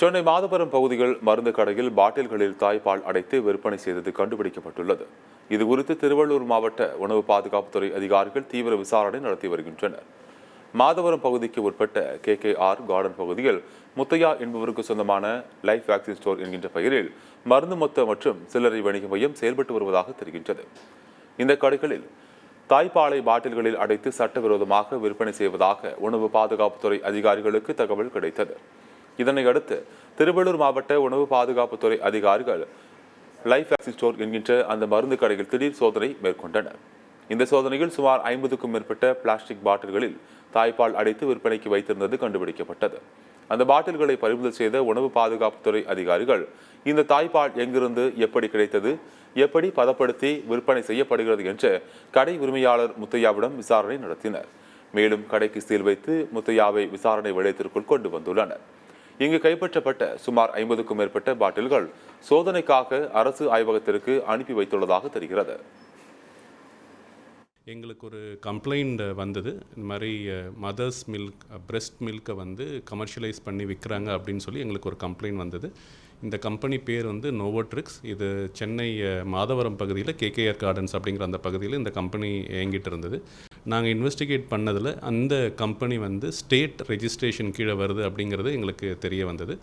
சென்னை மாதவரம் பகுதியில் மருந்து கடையில் பாட்டில்களில் தாய்ப்பால் அடைத்து விற்பனை செய்தது கண்டுபிடிக்கப்பட்டுள்ளது. இதுகுறித்து திருவள்ளூர் மாவட்ட உணவு பாதுகாப்புத்துறை அதிகாரிகள் தீவிர விசாரணை நடத்தி வருகின்றனர். மாதவரம் பகுதிக்கு உட்பட்ட KKR கார்டன் பகுதியில் முத்தையா என்பவருக்கு சொந்தமான லைஃப் வேக்சின் ஸ்டோர் என்கின்ற பெயரில் மருந்து மொத்த மற்றும் சில்லறை வணிக மையம் செயல்பட்டு வருவதாக தெரிகின்றது. இந்த கடைகளில் தாய்ப்பாலை பாட்டில்களில் அடைத்து சட்டவிரோதமாக விற்பனை செய்வதாக உணவு பாதுகாப்புத்துறை அதிகாரிகளுக்கு தகவல் கிடைத்தது. இதனையடுத்து திருவள்ளூர் மாவட்ட உணவு பாதுகாப்புத்துறை அதிகாரிகள் லைஃப் வேக்சின் ஸ்டோர் என்கின்ற அந்த மருந்து கடையில் திடீர் சோதனை மேற்கொண்டனர். இந்த சோதனையில் சுமார் 50க்கும் மேற்பட்ட பிளாஸ்டிக் பாட்டில்களில் தாய்ப்பால் அடைத்து விற்பனைக்கு வைத்திருந்தது கண்டுபிடிக்கப்பட்டது. அந்த பாட்டில்களை பறிமுதல் செய்த உணவு பாதுகாப்புத்துறை அதிகாரிகள் இந்த தாய்ப்பால் எங்கிருந்து எப்படி கிடைத்தது, எப்படி பதப்படுத்தி விற்பனை செய்யப்படுகிறது என்று கடை உரிமையாளர் முத்தையாவிடம் விசாரணை நடத்தினர். மேலும் கடைக்கு சீல் வைத்து முத்தையாவை விசாரணை வளையத்திற்குள் கொண்டு வந்துள்ளனர். இங்கு கைப்பற்றப்பட்ட சுமார் 50க்கும் மேற்பட்ட பாட்டில்கள் சோதனைக்காக அரசு ஆய்வகத்திற்கு அனுப்பி வைத்துள்ளதாக தெரிகிறது. எங்களுக்கு ஒரு கம்ப்ளைண்ட் வந்தது. இந்த மாதிரி மதர்ஸ் மில்க், பிரெஸ்ட் மில்கை கமர்ஷியலைஸ் பண்ணி விற்கிறாங்க அப்படின்னு சொல்லி எங்களுக்கு ஒரு கம்ப்ளைண்ட் வந்தது. இந்த கம்பெனி பேர் நோவோட்ரிக்ஸ். இது சென்னை மாதவரம் பகுதியில் KKR கார்டன்ஸ் அப்படிங்கிற அந்த பகுதியில் இந்த கம்பெனி இயங்கிட்டு இருந்தது. நாங்கள் இன்வெஸ்டிகேட் பண்ணதில் அந்த கம்பெனி ஸ்டேட் ரெஜிஸ்ட்ரேஷன் கீழே வருது அப்படிங்கிறது எங்களுக்கு தெரிய வந்தது.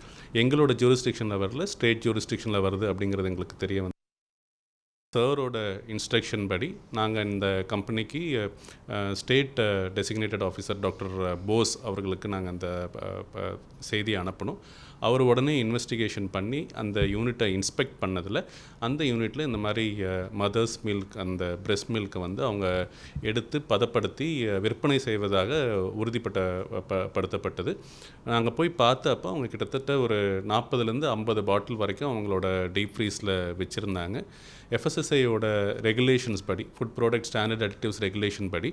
எங்களோட ஜூரிஸ்டிக்ஷனில் வரல, ஸ்டேட் ஜூரிஸ்டிக்ஷனில் வருது அப்படிங்கிறது எங்களுக்கு தெரிய வந்தது. சாரோட இன்ஸ்ட்ரக்ஷன் படி நாங்கள் இந்த கம்பெனிக்கு state designated officer doctor Bose அவர்களுக்கு நாங்கள் அந்த செய்தியை அனுப்பணும். அவர் உடனே இன்வெஸ்டிகேஷன் பண்ணி அந்த யூனிட்டை இன்ஸ்பெக்ட் பண்ணதில் அந்த யூனிட்டில் இந்த மாதிரி மதர்ஸ் மில்க், அந்த பிரெஸ்ட் மில்க்கை அவங்க எடுத்து பதப்படுத்தி விற்பனை செய்வதாக உறுதிப்படுத்தப்பட்டது. நாங்கள் போய் பார்த்தப்போ அவங்க கிட்டத்தட்ட ஒரு 40லேருந்து 50 பாட்டில் வரைக்கும் அவங்களோட டீப் ஃப்ரீஸில் வச்சுருந்தாங்க. FSSAயோட ரெகுலேஷன்ஸ் படி, food product standard additives regulation படி,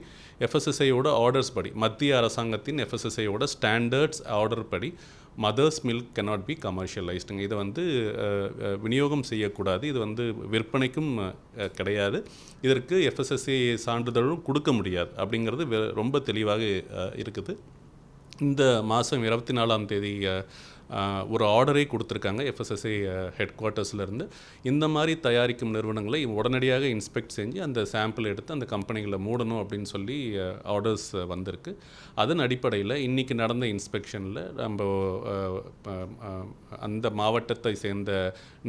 FSSAயோட ஆர்டர்ஸ் படி, மத்திய அரசாங்கத்தின் FSSAயோட ஸ்டாண்டர்ட்ஸ் ஆர்டர் படி mothers milk cannot be commercialized. இதை விநியோகம் செய்யக்கூடாது. இது விற்பனைக்கும் கிடையாது. இதற்கு FSSA சான்றிதழும் கொடுக்க முடியாது அப்படிங்கிறது ரொம்ப தெளிவாக இருக்குது. இந்த மாதம் 24ஆம் தேதி ஒரு ஆர்டரே கொடுத்துருக்காங்க FSSA ஹெட் குவார்ட்டர்ஸ்லேருந்து. இந்த மாதிரி தயாரிக்கும் நிறுவனங்களை உடனடியாக இன்ஸ்பெக்ட் செஞ்சு அந்த சாம்பிள் எடுத்து அந்த கம்பெனிகளை மூடணும் அப்படின்னு சொல்லி ஆர்டர்ஸ் வந்திருக்கு. அதன் அடிப்படையில் இன்றைக்கி நடந்த இன்ஸ்பெக்ஷனில் நம்ம அந்த மாவட்டத்தை சேர்ந்த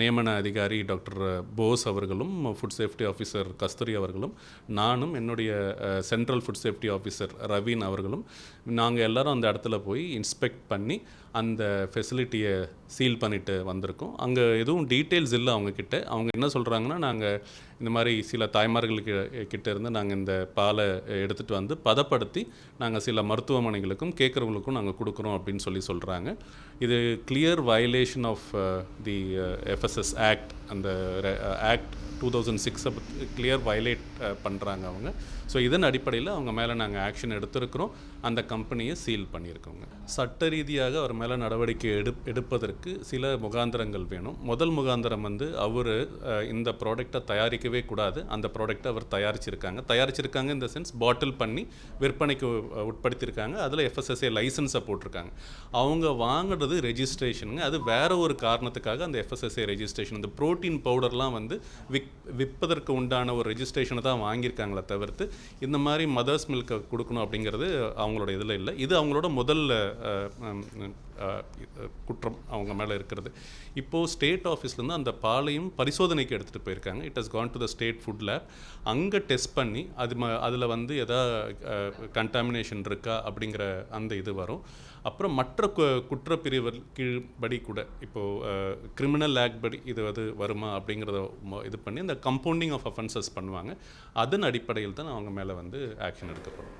நியமன அதிகாரி டாக்டர் போஸ் அவர்களும், ஃபுட் சேஃப்டி ஆஃபீஸர் கஸ்தூரி அவர்களும், நானும், என்னுடைய central food safety officer ravine அவர்களும் நாங்கள் எல்லோரும் அந்த இடத்துல போய் இன்ஸ்பெக்ட் பண்ணி அந்த ஃபெசிலிட்டியை சீல் பண்ணிவிட்டு வந்திருக்கோம். அங்கே எதுவும் டீட்டெயில்ஸ் இல்லை அவங்கக்கிட்ட. அவங்க என்ன சொல்கிறாங்கன்னா, நாங்கள் இந்த மாதிரி சில தாய்மார்களுக்கிட்ட இருந்து நாங்கள் இந்த பாலை எடுத்துகிட்டு பதப்படுத்தி நாங்கள் சில மருத்துவமனைகளுக்கும் கேட்குறவங்களுக்கும் நாங்கள் கொடுக்குறோம் அப்படின்னு சொல்கிறாங்க. இது clear violation of the FSS act. அந்த ஆக்ட் 2006 கிளியர் வயலேட் பண்ணுறாங்க அவங்க. ஸோ இதன் அடிப்படையில் அவங்க மேலே நாங்கள் ஆக்ஷன் எடுத்திருக்கிறோம். அந்த கம்பெனியை சீல் பண்ணியிருக்கோங்க. சட்ட ரீதியாக அவர் மேலே நடவடிக்கை எடுப்பதற்கு சில முகாந்திரங்கள் வேணும். முதல் முகாந்திரம் அவர் இந்த ப்ராடக்டை தயாரிக்கவே கூடாது. அந்த ப்ராடக்டை அவர் தயாரிச்சிருக்காங்க இந்த சென்ஸ் பாட்டில் பண்ணி விற்பனைக்கு உட்படுத்தியிருக்காங்க. அதில் FSSA லைசன்ஸை போட்டிருக்காங்க. அவங்க வாங்குறது ரெஜிஸ்ட்ரேஷனுங்க. அது வேறு ஒரு காரணத்துக்காக அந்த FSSA ரெஜிஸ்ட்ரேஷன், இந்த ப்ரோட்டீன் பவுடர்லாம் விற்பதற்கு உண்டான ஒரு ரெஜிஸ்ட்ரேஷனை தான் வாங்கியிருக்காங்களே தவிர்த்து இந்த மாதிரி மதர்ஸ் மில்கை கொடுக்கணும் அப்படிங்கிறது அவங்களோட இதில் இல்லை. இது அவங்களோட முதல் குற்றம் அவங்க மேலே இருக்கிறது. இப்போது ஸ்டேட் ஆஃபீஸ்லேருந்து அந்த பாலையும் பரிசோதனைக்கு எடுத்துகிட்டு போயிருக்காங்க. It has gone to the state food lab. அங்கே டெஸ்ட் பண்ணி அதில் எதா கண்டாமினேஷன் இருக்கா அப்படிங்கிற அந்த இது வரும். அப்புறம் மற்ற குற்றப்பிரிவு கீழ்படி கூட இப்போது கிரிமினல் ஆக்ட் படி இது வருமா அப்படிங்கிறத இது பண்ணி இந்த கம்பவுண்டிங் ஆஃப் அஃபென்சஸ் பண்ணுவாங்க. அதன் அடிப்படையில் தான் அவங்க மேலே ஆக்ஷன் எடுக்கப்படும்.